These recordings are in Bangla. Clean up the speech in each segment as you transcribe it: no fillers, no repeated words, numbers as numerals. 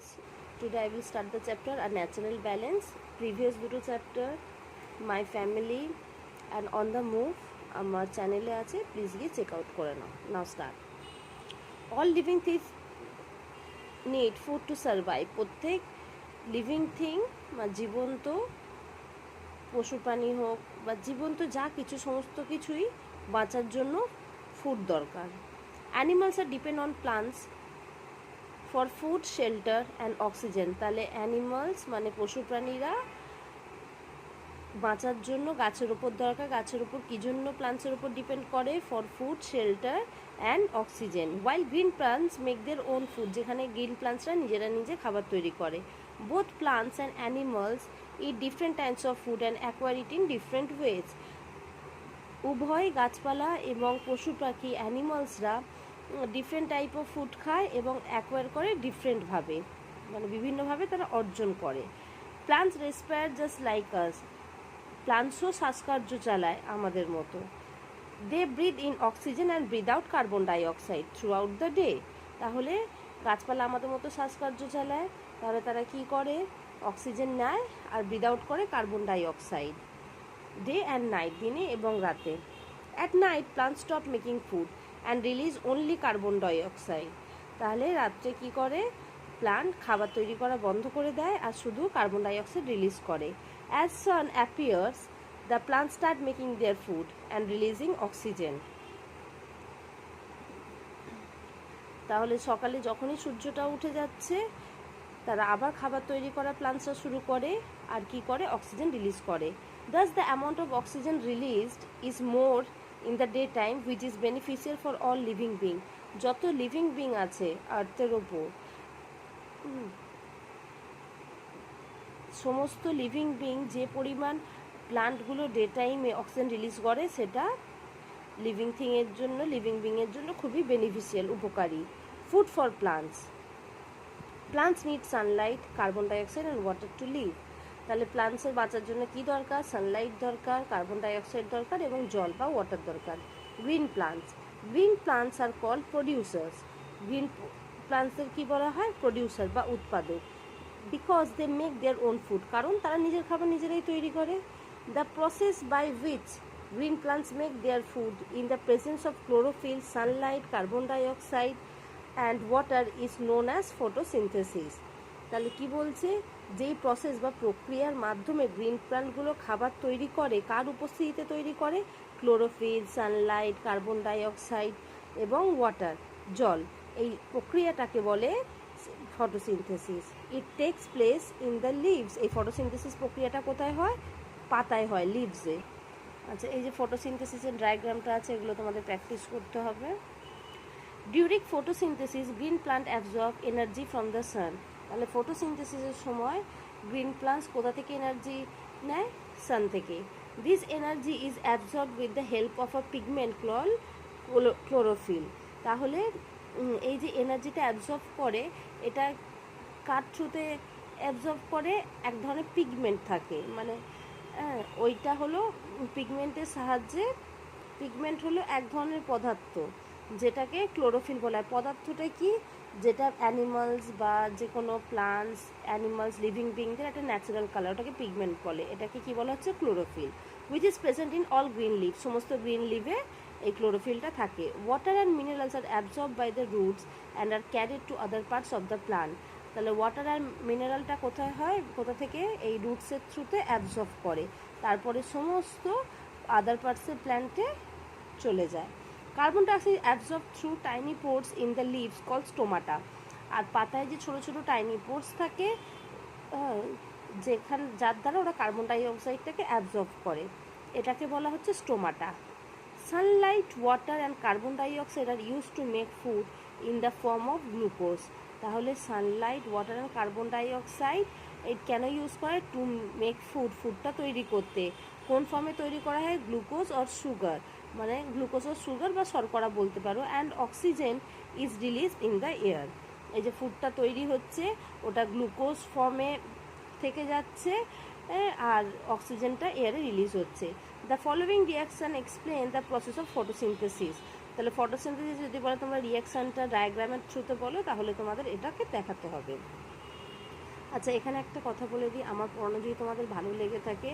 students, today I will start the chapter A Natural Balance. Previous দুটো chapter My Family and On the Move আমার চ্যানেলে আছে, প্লিজ গিয়ে চেক আউট করে নাও। Now start. All living things need food to survive. প্রত্যেক লিভিং থিং বা জীবন্ত পশু প্রাণী হোক বা জীবন্ত যা কিছু, সমস্ত কিছুই বাঁচার জন্য ফুড দরকার। Animals are depend on plants for food, shelter and oxygen. তাহলে অ্যানিমালস মানে পশু প্রাণীরা বাঁচার জন্য গাছের ওপর দরকার। গাছের ওপর কী জন্য? প্লান্টসের ওপর ডিপেন্ড করে for food, shelter and oxygen. While green plants make their own food, যেখানে গ্রিন প্লান্টসরা নিজেরা নিজে খাবার তৈরি করে। Both plants and animals it different types of food and acquire it in different ways. উভয় গাছপালা এবং পশু পাখি অ্যানিমালসরা ডিফারেন্ট টাইপ অফ ফুড খায় এবং অ্যাকোয়ার করে ডিফারেন্টভাবে, মানে বিভিন্নভাবে তারা অর্জন করে। Plants respire just like us, প্লান্টসও শ্বাসকার্য চালায় আমাদের মতো। They breathe in oxygen and breathe out carbon dioxide throughout the day. তাহলে গাছপালা আমাদের মতো শ্বাসকার্য চালায়, তাহলে তারা কি করে? অক্সিজেন নেয় আর ব্রিথ আউট করে carbon dioxide. Day and night, দিনে এবং রাতে। At night plant stop making food and release only carbon dioxide. তাহলে রাত্রে কি করে? প্লান্ট খাবার তৈরি করা বন্ধ করে দেয় আর শুধু কার্বন ডাইঅক্সাইড রিলিজ করে। As sun appears the plant start making their food and releasing oxygen. তাহলে সকালে যখনই সূর্যটা উঠে যাচ্ছে, তারা আবার খাবার তৈরি করা প্লান্টসরা শুরু করে আর কি করে? অক্সিজেন রিলিজ করে। Thus the amount of oxygen released is more in the daytime, which is beneficial for all living being. যত লিভিং বিং আছে আর্থের ওপর, সমস্ত লিভিং বিং যে পরিমাণ প্লান্টগুলো ডে টাইমে অক্সিজেন রিলিজ করে, সেটা লিভিং থিংয়ের জন্য, লিভিং বিংয়ের জন্য খুবই বেনিফিশিয়াল, উপকারী। Food for plants. Plants need sunlight, carbon dioxide and water to live. তাহলে প্লান্টসের বাঁচার জন্য কি দরকার? সানলাইট দরকার, কার্বন ডাইঅক্সাইড দরকার এবং জল বা ওয়াটার দরকার। Green plants. Green plants are called producers. গ্রিন প্লান্টসের কি বলা হয়? প্রডিউসার বা উৎপাদক। Because they make their own food, কারণ তারা নিজের খাবার নিজেরাই তৈরি করে। The process by which green plants make their food in the presence of chlorophyll, sunlight, carbon dioxide and water is known as photosynthesis. তাহলে কি বলছে? যেই প্রসেস বা প্রক্রিয়ার মাধ্যমে গ্রিন প্লান্টগুলো খাবার তৈরি করে, কার উপস্থিতিতে তৈরি করে? ক্লোরোফিল, সানলাইট, কার্বন ডাইঅক্সাইড এবং ওয়াটার, জল। এই প্রক্রিয়াটাকে বলে photosynthesis. It takes place in the leaves. এই ফটোসিনথেসিস প্রক্রিয়াটা কোথায় হয়? পাতায় হয়, লিভসে। আচ্ছা, এই যে ফটোসিনথেসিসের ডায়াগ্রামটা আছে, এগুলো তোমাদের প্র্যাকটিস করতে হবে। During photosynthesis green plant absorb energy from the sun. তাহলে ফটোসিনথেসিসের সময় গ্রিন প্লান্টস কোথা থেকে এনার্জি নেয়? সান থেকে। This energy is absorb with the help of a pigment called chlorophyll. তাহলে এই যে এনার্জিটা অ্যাবজর্ব করে, এটা কার থ্রুতে অ্যাবজর্ব করে? এক ধরনের পিগমেন্ট থাকে, মানে ওইটা হলো পিগমেন্টের সাহায্যে। পিগমেন্ট হলো এক ধরনের পদার্থ যেটাকে ক্লোরোফিল বলা হয়। পদার্থটা কি? যেটা অ্যানিমালস বা যে কোনো প্লান্টস, অ্যানিমালস, লিভিং বিংদের একটা ন্যাচারাল কালার, ওটাকে পিগমেন্ট বলে। এটাকে কি বলা হচ্ছে? Chlorophyll. Which is present in all green leave. সমস্ত গ্রিন লিভে এই ক্লোরোফিলটা থাকে। Water and minerals are absorb by the roots and are carried to other parts of the plant. তাহলে ওয়াটার আর মিনারেলটা কোথায় হয়? কোথা থেকে? এই রুটসের থ্রুতে অ্যাবজর্ব করে, তারপরে সমস্ত আদার পার্টসের প্ল্যান্টে চলে যায়। Carbon dioxide absorb through tiny pores in the leaves call stomata. আর পাতায় যে ছোটো ছোটো টাইনি পোর্স থাকে, যেখানে যার দ্বারা ওরা কার্বন ডাইঅক্সাইডটাকে অ্যাবজর্ব করে, এটাকে বলা হচ্ছে stomata. Sunlight, water and carbon dioxide are use to make food in the form of glucose. তাহলে sunlight, water and carbon dioxide এই কেন ইউজ করে? টু মেক ফুড, ফুডটা তৈরি করতে। কোন ফর্মে তৈরি করা হয়? গ্লুকোজ অর সুগার, মানে গ্লুকোজ ও সুগার বা শর্করা বলতে পারো। And oxygen is release in the air. এই যে ফুডটা তৈরি হচ্ছে, ওটা গ্লুকোজ ফর্মে থেকে যাচ্ছে আর অক্সিজেনটা এয়ারে রিলিজ হচ্ছে। The following reaction explain the process of photosynthesis. তাহলে ফটোসিনথেসিস যদি বলো তোমরা রিয়াকশানটা ডায়াগ্রামের থ্রুতে বলো, তাহলে তোমাদের এটাকে দেখাতে হবে। আচ্ছা, এখানে একটা কথা বলে দিই, আমার পড়ানো যদি তোমাদের ভালো লেগে থাকে,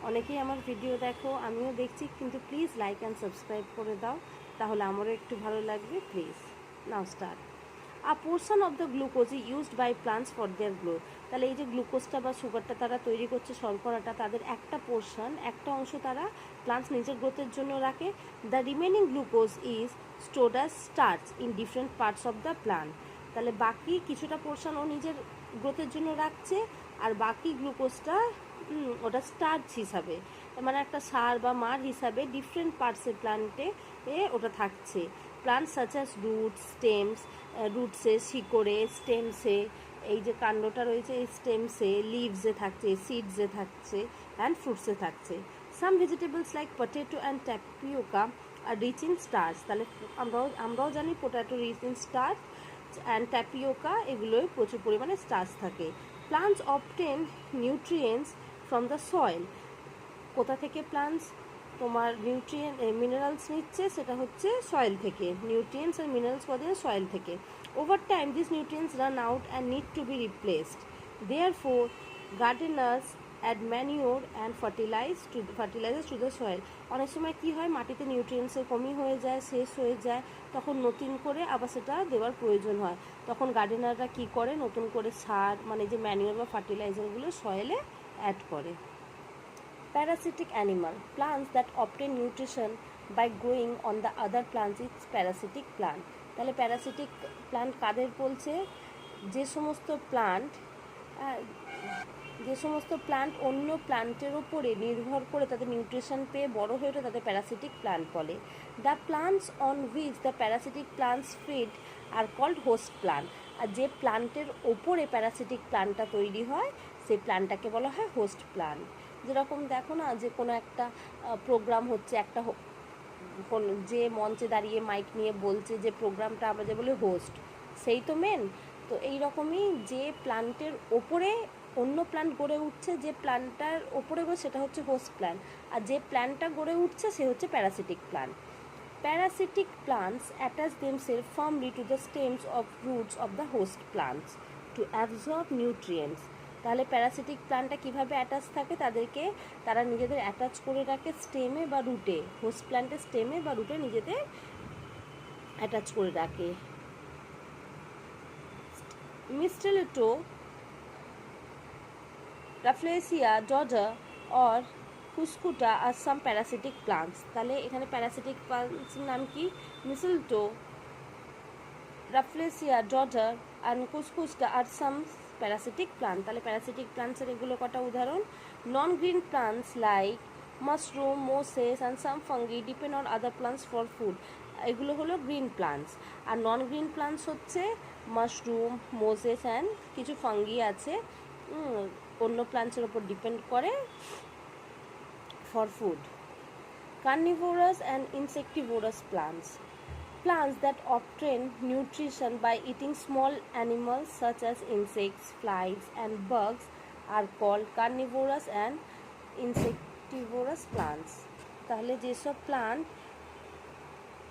অনেকেই আমার ভিডিও দেখো, আমিও দেখছি, কিন্তু প্লিজ লাইক অ্যান্ড সাবস্ক্রাইব করে দাও, তাহলে আমারও একটু ভালো লাগবে। Please now start. A portion of the glucose used by plants for their growth. তাহলে এই যে গ্লুকোজটা বা সুগারটা তারা তৈরি করছে, শর্করাটা, তাদের একটা পোর্শন, একটা অংশ তারা প্লান্টস নিজের গ্রোথের জন্য রাখে। The remaining glucose is stored as starch in different parts of the plant. তাহলে বাকি কিছুটা পোর্শন ও নিজের গ্রোথের জন্য রাখছে, আর বাকি গ্লুকোজটা ওটা স্টার্চ হিসাবে, মানে একটা সার বা মার হিসাবে ডিফারেন্ট পার্টসের প্লান্টে ওটা থাকছে। Plant such as roots, stems, রুটসে, শিকড়ে, স্টেমসে, এই যে কাণ্ডটা রয়েছে এই স্টেমসে, লিভসে থাকছে, সিডসে থাকছে, অ্যান্ড ফ্রুটসে থাকছে। Some vegetables like potato and tapioca are rich in starch. তাহলে আমরাও জানি potato rich in starch, and tapioca এগুলোই প্রচুর পরিমাণে স্টার্চ থাকে। Plants obtain nutrients from the soil. কোথা থেকে প্লান্টস তোমার মিনারেলস নিচ্ছে? সেটা হচ্ছে সয়েল থেকে। নিউট্রিয়েন্টস আর মিনারেলস পাওয়া সয়েল থেকে। Over time this nutrients run out and need to be replaced. Therefore gardeners add manure and fertilizers to the soil. অনেক সময় কী হয়, মাটিতে নিউট্রিয়েন্টসের কমি হয়ে যায়, শেষ হয়ে যায়, তখন নতুন করে আবার সেটা দেওয়ার প্রয়োজন হয়। তখন গার্ডেনাররা কী করে, নতুন করে সার, মানে যে ম্যানিওর বা ফার্টিলাইজারগুলো সয়েলে অ্যাড করে। Parasitic animal. Plants that obtain nutrition by growing on the other plants is parasitic plant. তাহলে প্যারাসিটিক প্লান্ট কাদের বলছে? যে সমস্ত প্লান্ট অন্য প্লান্টের ওপরে নির্ভর করে তাদের নিউট্রিশন পেয়ে বড় হয়ে ওঠে, তাদের প্যারাসিটিক প্লান্ট বলে। The plants on which the parasitic plants feed are called host plant. আর যে প্লান্টের ওপরে প্যারাসিটিক প্লান্টটা তৈরি হয়, সেই প্লান্টটাকে বলা হয় হোস্ট প্লান্ট। যেরকম দেখো না, যে কোনো একটা প্রোগ্রাম হচ্ছে, একটা যে মঞ্চে দাঁড়িয়ে মাইক নিয়ে বলছে, যে প্রোগ্রামটা আমরা যে বলি হোস্ট, সেই তো মেন। তো এই রকমই যে প্লান্টের ওপরে অন্য প্লান্ট গড়ে উঠছে, যে প্লান্টটার ওপরে সেটা হচ্ছে হোস্ট প্লান্ট, আর যে প্লান্টটা গড়ে উঠছে সে হচ্ছে parasitic plant. Parasitic plants attach themselves firmly to the stems of roots of the host plants to absorb nutrients. তাহলে প্যারাসিটিক প্লান্টটা কীভাবে অ্যাটাচ থাকে? তারা নিজেদের অ্যাটাচ করে রাখে স্টেমে বা রুটে, হোস্ট প্লান্টের স্টেমে বা রুটে নিজেদের অ্যাটাচ করে রাখে। Mistletoe, rafflesia, dodder or cuscuta are some parasitic plants. তাহলে এখানে প্যারাসিটিক প্লান্টসের নাম কি? Mistletoe, rafflesia, dodder and cuscuta are some parasitic plant. তাহলে প্যারাসিটিক প্লান্টসের এগুলো কটা উদাহরণ। Non green plants like mushroom, mosses and some fungi depend on other plants for food. এগুলো হলো গ্রিন প্লান্টস। আর নন গ্রিন প্লান্টস হচ্ছে মাশরুম, মোসেস অ্যান্ড কিছু ফাঙ্গি আছে, অন্য প্লান্টসের ওপর ডিপেন্ড করে for food. Carnivorous and insectivorous plants. Plants that obtain nutrition by eating small animals such as insects, flies and bugs are called carnivorous and insectivorous plants. তাহলে যেসব প্লান্ট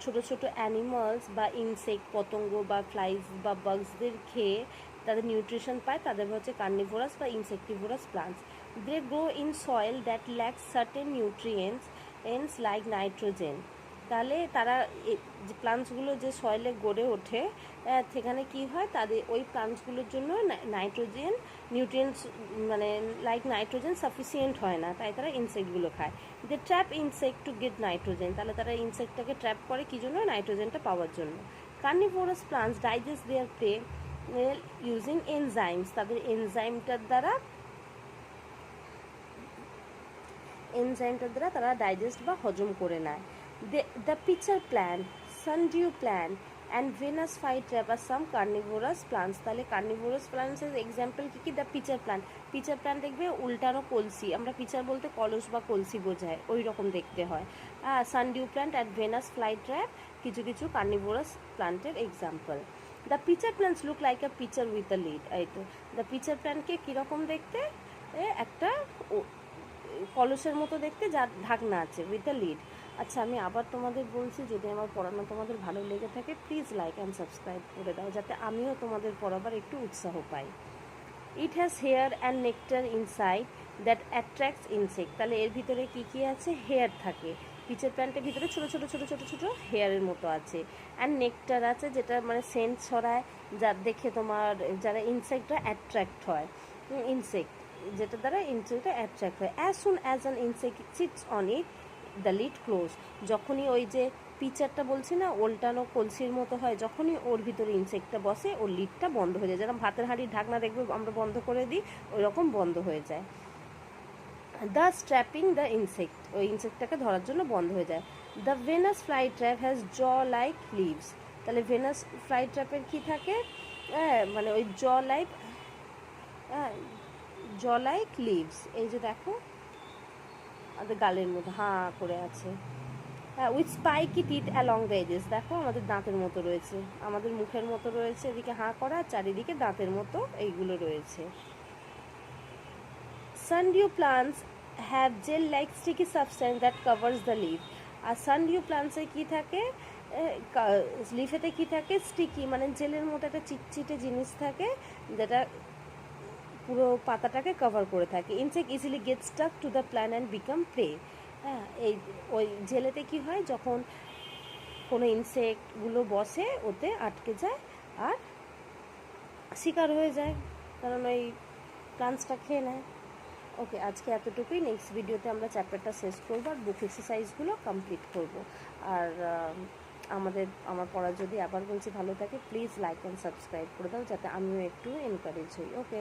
ছোট ছোট অ্যানিমালস বা ইনসেক্ট, পতঙ্গ বা ফ্লাইজ বা বাগসদের খেয়ে তাদের নিউট্রিশন পায়, তাদের হচ্ছে কার্নিভোরাস বা ইনসেক্টিভোরাস plants. They grow in soil that lacks certain nutrients like nitrogen. তাহলে তারা যে প্লান্টসগুলো যে সয়েলে গড়ে ওঠে, সেখানে কি হয়, তাদের ওই প্লান্টসগুলোর জন্য নাইট্রোজেন নিউট্রিয়েন্টস, মানে লাইক নাইট্রোজেন সাফিসিয়েন্ট হয় না, তাই তারা ইনসেক্টগুলো খায়। They trap insect to get nitrogen. তাহলে তারা ইনসেক্টটাকে ট্র্যাপ করে কী জন্য? নাইট্রোজেনটা পাওয়ার জন্য। Carnivorous plants digest their prey using enzymes. তাদের এনজাইমটার দ্বারা তারা ডাইজেস্ট বা হজম করে নেয়। The pitcher plant, sundew plant and Venus flytrap are some carnivorous plants. তাহলে কার্নিভোরাস প্লান্টসের এক্সাম্পল কী কী? The pitcher plant. Pitcher plant দেখবে উল্টানো কলসি, আমরা পিচার বলতে কলস বা কলসি বোঝায়, ওই রকম দেখতে হয়। Sundew plant and Venus flytrap কিছু কিছু কার্নিভোরাস প্লান্টের example. The pitcher plants look like a pitcher with a lid. এই তো দ্য পিচার প্ল্যান্টকে কীরকম দেখতে? একটা কলসের মতো দেখতে, যার ঢাকনা আছে, উইথ আ লিড। আচ্ছা, আমি আবার তোমাদের বলছি, যদি আমার পড়ানো তোমাদের ভালো লেগে থাকে প্লিজ লাইক অ্যান্ড সাবস্ক্রাইব করে দাও, যাতে আমিও তোমাদের পড়াবার একটু উৎসাহ পাই। It has hair and nectar inside that attracts insect. তাহলে এর ভিতরে কী কী আছে? হেয়ার থাকে, পিচের প্ল্যান্টের ভিতরে ছোটো ছোটো ছোটো ছোটো ছোটো হেয়ারের মতো আছে। অ্যান্ড নেকটার আছে, যেটা মানে সেন্ট ছড়ায়, যার দেখে তোমার যারা ইনসেক্টরা অ্যাট্রাক্ট হয়, ইনসেক্ট যেটা দ্বারা ইনসেক্টটা অ্যাট্রাক্ট হয়। As soon as an insect seats on it the lead close. যখনই ওই যে পিচারটা বলছি না, ওল্টানো কলসির মতো হয়, যখনই ওর ভিতরে ইনসেক্টটা বসে ওর লিডটা বন্ধ হয়ে যায়। যেরকম ভাতের হাঁড়ির ঢাকনা দেখবে আমরা বন্ধ করে দিই, ওই রকম বন্ধ হয়ে যায়। দ্য স্ট্র্যাপিং দ্য ইনসেক্ট, ওই ইনসেক্টটাকে ধরার জন্য বন্ধ হয়ে যায়। The Venus fly trap has jaw like leaves. তাহলে ভেনাস ফ্লাই ট্র্যাপের কী থাকে? মানে ওই জ লাইক লিভস, এই যে দেখো আমাদের গালের মতো হাঁ করে আছে। হ্যাঁ, with spiky teeth along the edges, দেখো আমাদের দাঁতের মতো রয়েছে, আমাদের মুখের মতো রয়েছে, এদিকে হাঁ করা, চারিদিকে দাঁতের মতো এইগুলো রয়েছে। Sundew plants have gel like sticky substance that covers the leaf. আর সানডিউ প্লান্টসে কী থাকে? লিফেতে কী থাকে? স্টিকি মানে জেলের মতো একটা চিটচিটে জিনিস থাকে, যেটা পুরো পাতাটাকে কভার করে থাকে। Insect easily get stuck to the plant and become prey. হ্যাঁ, এই ওই জেলেতে কী হয়? যখন কোনো ইনসেক্টগুলো বসে ওতে আটকে যায় আর শিকার হয়ে যায়, কারণ ওই প্লান্টসটা খেয়ে নেয়। ওকে, আজকে এতটুকুই। নেক্সট ভিডিওতে আমরা চ্যাপ্টারটা শেষ করবো আর বুক এক্সারসাইজগুলো কমপ্লিট করব। আর আমার পড়া যদি আবার বলছি ভালো থাকে, প্লিজ লাইক অ্যান্ড সাবস্ক্রাইব করে দাও, যাতে আমিও একটু এনকারেজ হই। ওকে,